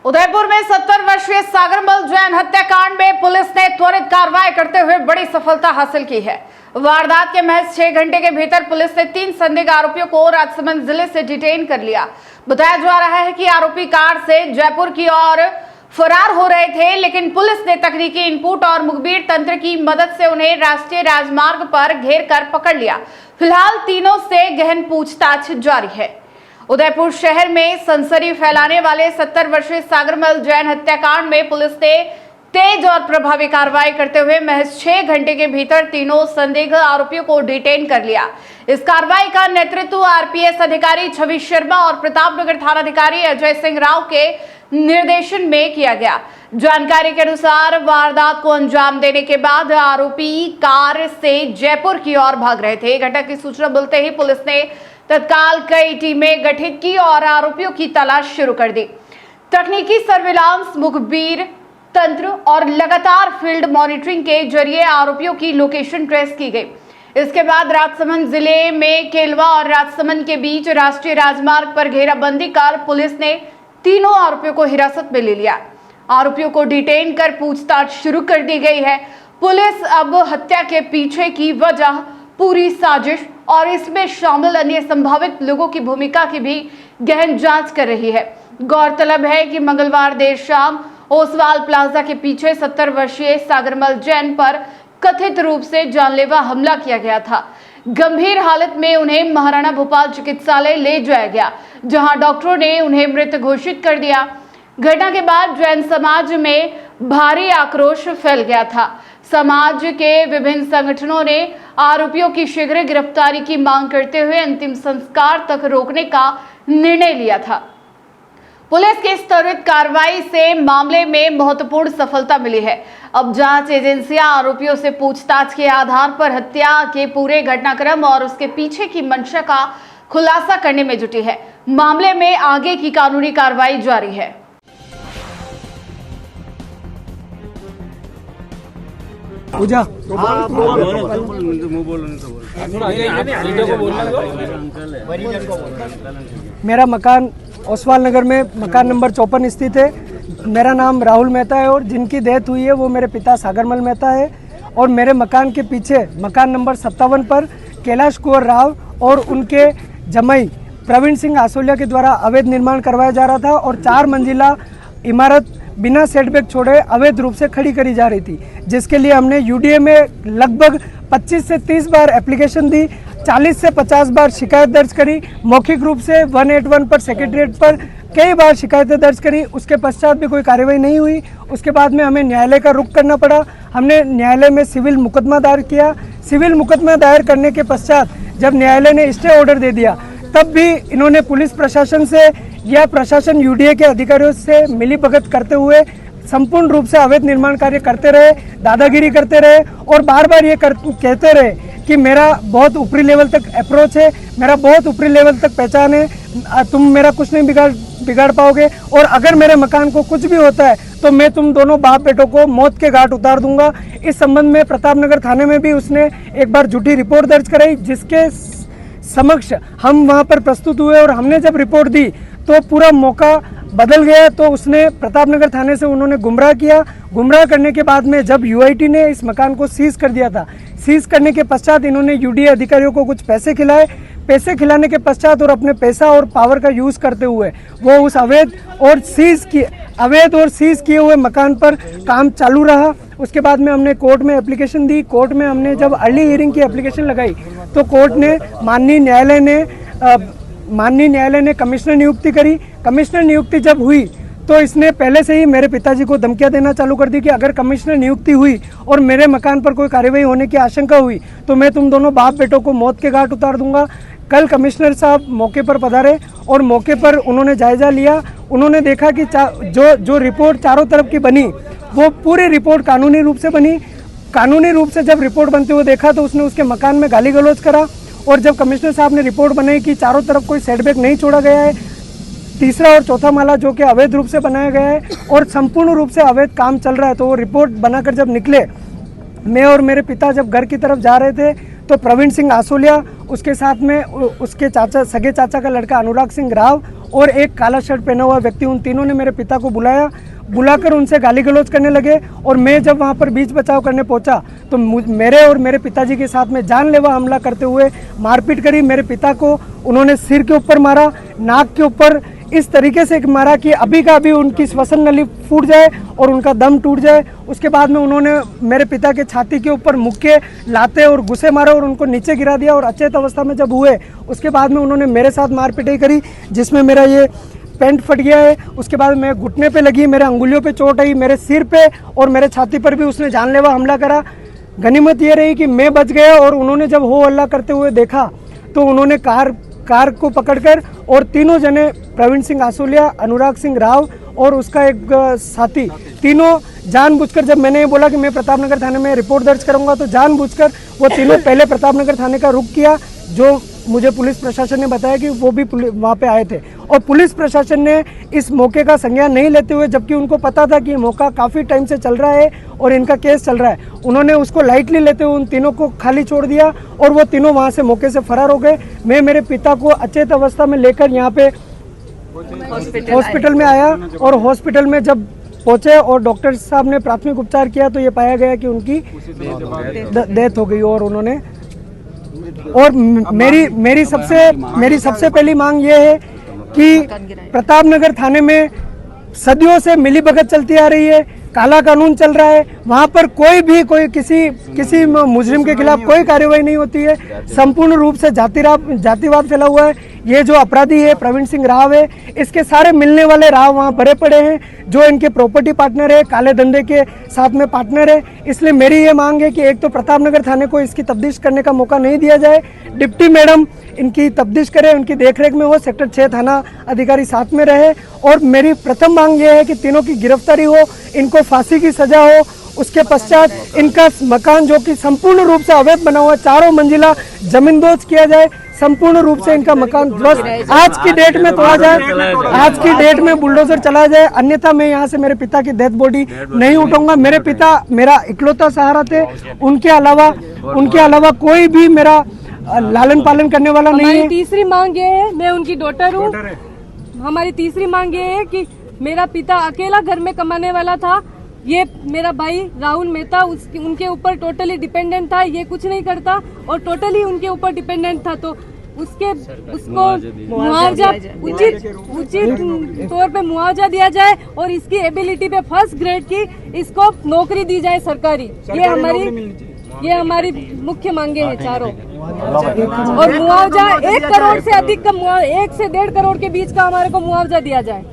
उदयपुर में 70 वर्षीय सागरमल जैन हत्याकांड में पुलिस ने त्वरित कार्रवाई करते हुए बड़ी सफलता हासिल की है। वारदात के महज 6 घंटे के भीतर पुलिस ने 3 संदिग्ध आरोपियों को राजसमंद जिले से डिटेन कर लिया। बताया जा रहा है कि आरोपी कार से जयपुर की ओर फरार हो रहे थे, लेकिन पुलिस ने तकनीकी इनपुट और मुखबिर तंत्र की मदद से उन्हें राष्ट्रीय राजमार्ग पर घेर कर पकड़ लिया। फिलहाल तीनों से गहन पूछताछ जारी है। उदयपुर शहर में सनसनी फैलाने वाले 70 वर्षीय सागरमल जैन हत्याकांड में पुलिस ने तेज और प्रभावी कार्रवाई करते हुए महज 6 घंटे के भीतर तीनों संदिग्ध आरोपियों को डिटेन कर लिया। इस कार्रवाई का नेतृत्व आरपीएस अधिकारी छवि शर्मा और प्रतापनगर थानाधिकारी अजय सिंह राव के निर्देशन में किया गया। जानकारी के अनुसार वारदात को अंजाम देने के बाद आरोपी कार से जयपुर की ओर भाग रहे थे। घटना की सूचना मिलते ही पुलिस ने तत्काल कई टीमें गठित की और आरोपियों की तलाश शुरू कर दी। तकनीकी सर्विलांस, मुखबिर तंत्र और लगातार फील्ड मॉनिटरिंग के जरिए आरोपियों की लोकेशन ट्रेस की गई। इसके बाद राजसमंद जिले में केलवा और राजसमंद के बीच राष्ट्रीय राजमार्ग पर घेराबंदी कर पुलिस ने तीनों आरोपियों को हिरासत में ले लिया। आरोपियों को डिटेन कर पूछताछ शुरू कर दी गई है। पुलिस अब हत्या के पीछे की वजह, पूरी साजिश और इसमें शामिल अन्य संभावित लोगों की भूमिका की भी गहन जांच कर रही है। गौरतलब है कि मंगलवार देर शाम ओसवाल प्लाजा के पीछे 70 वर्षीय सागरमल जैन पर कथित रूप से जानलेवा हमला किया गया था। गंभीर हालत में उन्हें महाराणा भोपाल चिकित्सालय ले जाया गया, जहां डॉक्टरों ने उन्हें मृत घोषित कर दिया। घटना के बाद जैन समाज में भारी आक्रोश फैल गया था। समाज के विभिन्न संगठनों ने आरोपियों की शीघ्र गिरफ्तारी की मांग करते हुए अंतिम संस्कार तक रोकने का निर्णय लिया था। पुलिस की इस त्वरित कार्रवाई से मामले में महत्वपूर्ण सफलता मिली है। अब जांच एजेंसियां आरोपियों से पूछताछ के आधार पर हत्या के पूरे घटनाक्रम और उसके पीछे की मंशा का खुलासा करने में जुटी है। मामले में आगे की कानूनी कार्रवाई जारी है। पूजा मेरा मकान ओसवाल नगर में मकान नंबर 54 स्थित है। मेरा नाम राहुल मेहता है और जिनकी डेथ हुई है वो मेरे पिता सागरमल मेहता है। और मेरे मकान के पीछे मकान नंबर 57 पर कैलाश कुंवर राव और उनके जमाई प्रवीण सिंह आसोलिया के द्वारा अवैध निर्माण करवाया जा रहा था और 4 मंजिला इमारत बिना सेटबैक छोड़े अवैध रूप से खड़ी करी जा रही थी, जिसके लिए हमने यूडीए में लगभग 25 से 30 बार एप्लीकेशन दी, 40 से 50 बार शिकायत दर्ज करी। मौखिक रूप से 181 पर सेक्रेटरीट पर कई बार शिकायतें दर्ज करी। उसके पश्चात भी कोई कार्रवाई नहीं हुई। उसके बाद में हमें न्यायालय का रुख करना पड़ा। हमने न्यायालय में सिविल मुकदमा दायर किया। सिविल मुकदमा दायर करने के पश्चात जब न्यायालय ने स्टे ऑर्डर दे दिया, तब भी इन्होंने पुलिस प्रशासन से या प्रशासन यूडीए के अधिकारियों से मिलीभगत करते हुए संपूर्ण रूप से अवैध निर्माण कार्य करते रहे, दादागिरी करते रहे और बार बार ये कहते रहे कि मेरा बहुत ऊपरी लेवल तक अप्रोच है, मेरा बहुत ऊपरी लेवल तक पहचान है, तुम मेरा कुछ नहीं बिगाड़ पाओगे और अगर मेरे मकान को कुछ भी होता है तो मैं तुम दोनों बाप बेटों को मौत के घाट उतार दूंगा। इस संबंध में प्रतापनगर थाने में भी उसने एक बार झूठी रिपोर्ट दर्ज कराई, जिसके समक्ष हम वहां पर प्रस्तुत हुए और हमने जब रिपोर्ट दी तो पूरा मौका बदल गया। तो उसने प्रतापनगर थाने से उन्होंने गुमराह किया। गुमराह करने के बाद में जब यूआईटी ने इस मकान को सीज कर दिया था, सीज करने के पश्चात इन्होंने यूडीए अधिकारियों को कुछ पैसे खिलाए। पैसे खिलाने के पश्चात और अपने पैसा और पावर का यूज करते हुए वो उस अवैध और सीज किए हुए मकान पर काम चालू रहा। उसके बाद में हमने कोर्ट में एप्लीकेशन दी। कोर्ट में हमने जब अर्ली हियरिंग की एप्लीकेशन लगाई तो कोर्ट ने माननीय न्यायालय ने कमिश्नर नियुक्ति करी। कमिश्नर नियुक्ति जब हुई तो इसने पहले से ही मेरे पिताजी को धमकियां देना चालू कर दी कि अगर कमिश्नर नियुक्ति हुई और मेरे मकान पर कोई कार्यवाही होने की आशंका हुई तो मैं तुम दोनों बाप बेटों को मौत के घाट उतार दूंगा। कल कमिश्नर साहब मौके पर पधारे और मौके पर उन्होंने जायजा लिया। उन्होंने देखा कि जो रिपोर्ट चारों तरफ की बनी वो पूरी रिपोर्ट कानूनी रूप से बनी। कानूनी रूप से जब रिपोर्ट बनते हुए देखा तो उसने उसके मकान में गाली गलौज करा और जब कमिश्नर साहब ने रिपोर्ट बनाई कि चारों तरफ कोई सेटबैक नहीं छोड़ा गया है, तीसरा और चौथा माला जो कि अवैध रूप से बनाया गया है और संपूर्ण रूप से अवैध काम चल रहा है, तो वो रिपोर्ट बनाकर जब निकले, मैं और मेरे पिता जब घर की तरफ जा रहे थे तो प्रवीण सिंह आसोलिया, उसके साथ में उसके सगे चाचा का लड़का अनुराग सिंह राव और एक काला शर्ट पहना हुआ व्यक्ति, उन तीनों ने मेरे पिता को बुलाकर उनसे गाली गलौज करने लगे। और मैं जब वहाँ पर बीच बचाव करने पहुँचा तो मेरे और मेरे पिताजी के साथ में जानलेवा हमला करते हुए मारपीट करी। मेरे पिता को उन्होंने सिर के ऊपर मारा, नाक के ऊपर इस तरीके से मारा कि अभी का अभी उनकी श्वसन नली फूट जाए और उनका दम टूट जाए। उसके बाद में उन्होंने मेरे पिता के छाती के ऊपर मुक्के, लाते और घुसे मारे और उनको नीचे गिरा दिया। और अचेत अवस्था में जब हुए उसके बाद में उन्होंने मेरे साथ मारपीटाई करी, जिसमें मेरा ये पैंट फट गया है। उसके बाद मैं घुटने पे लगी, मेरे अंगुलियों पे चोट आई, मेरे सिर पे और मेरे छाती पर भी उसने जानलेवा हमला करा। गनीमत ये रही कि मैं बच गया और उन्होंने जब हो हल्ला करते हुए देखा तो उन्होंने कार को पकड़कर और तीनों जने, प्रवीण सिंह आसोलिया, अनुराग सिंह राव और उसका एक साथी, तीनों जानबूझकर, जब मैंने ये बोला कि मैं प्रतापनगर थाने में रिपोर्ट दर्ज करूंगा तो जानबूझकर वो तीनों पहले प्रतापनगर थाने का रुख किया। जो मुझे पुलिस प्रशासन ने बताया कि वो भी वहाँ पे आए थे और पुलिस प्रशासन ने इस मौके का संज्ञान नहीं लेते हुए, जबकि उनको पता था कि ये मौका काफ़ी टाइम से चल रहा है और इनका केस चल रहा है, उन्होंने उसको लाइटली लेते हुए उन तीनों को खाली छोड़ दिया और वो तीनों वहाँ से मौके से फरार हो गए। मैं मेरे पिता को अचेत अवस्था में लेकर यहाँ पे हॉस्पिटल में आया और हॉस्पिटल में जब पहुंचे और डॉक्टर साहब ने प्राथमिक उपचार किया तो ये पाया गया कि उनकी डेथ हो गई। और उन्होंने और मेरी सबसे पहली मांग ये है कि प्रतापनगर थाने में सदियों से मिलीभगत चलती आ रही है, काला कानून चल रहा है, वहाँ पर कोई किसी मुजरिम के खिलाफ कोई कार्रवाई नहीं होती है। संपूर्ण रूप से जातिवाद फैला हुआ है। ये जो अपराधी है प्रवीण सिंह राव है, इसके सारे मिलने वाले राव वहाँ भरे पड़े हैं, जो इनके प्रॉपर्टी पार्टनर है, काले धंधे के साथ में पार्टनर है। इसलिए मेरी ये मांग है कि एक तो प्रतापनगर थाने को इसकी तफ्तीश करने का मौका नहीं दिया जाए, डिप्टी मैडम इनकी तफ्तीश करे, उनकी देखरेख में हो, सेक्टर 6 थाना अधिकारी साथ में रहे। और मेरी प्रथम मांग ये है कि तीनों की गिरफ्तारी हो, इनको फांसी की सजा हो। उसके पश्चात इनका मकान जो कि संपूर्ण रूप से अवैध बना हुआ, 4 मंजिला जमींदोज किया जाए, संपूर्ण रूप से इनका मकान ध्वस्त आज की डेट में तोड़ा जाए, आज की डेट में बुलडोजर चलाया जाए, अन्यथा मैं यहाँ से मेरे पिता की डेथ बॉडी नहीं उठाऊंगा। मेरे पिता मेरा इकलौता सहारा थे, उनके अलावा कोई भी मेरा लालन पालन करने वाला नहीं है। तीसरी मांग ये है, मैं उनकी डॉटर हूँ, हमारी तीसरी मांग ये है कि मेरा पिता अकेला घर में कमाने वाला था, ये मेरा भाई राहुल मेहता उनके ऊपर टोटली डिपेंडेंट था, ये कुछ नहीं करता और टोटली उनके ऊपर डिपेंडेंट था। तो उसको मुआवजा उचित तौर पे मुआवजा दिया जाए और इसकी एबिलिटी पे फर्स्ट ग्रेड की इसको नौकरी दी जाए सरकारी। ये हमारी मुख्य मांगे हैं चारों। और मुआवजा 1 करोड़ से अधिक का 1 से 1.5 करोड़ के बीच का हमारे को मुआवजा दिया जाए।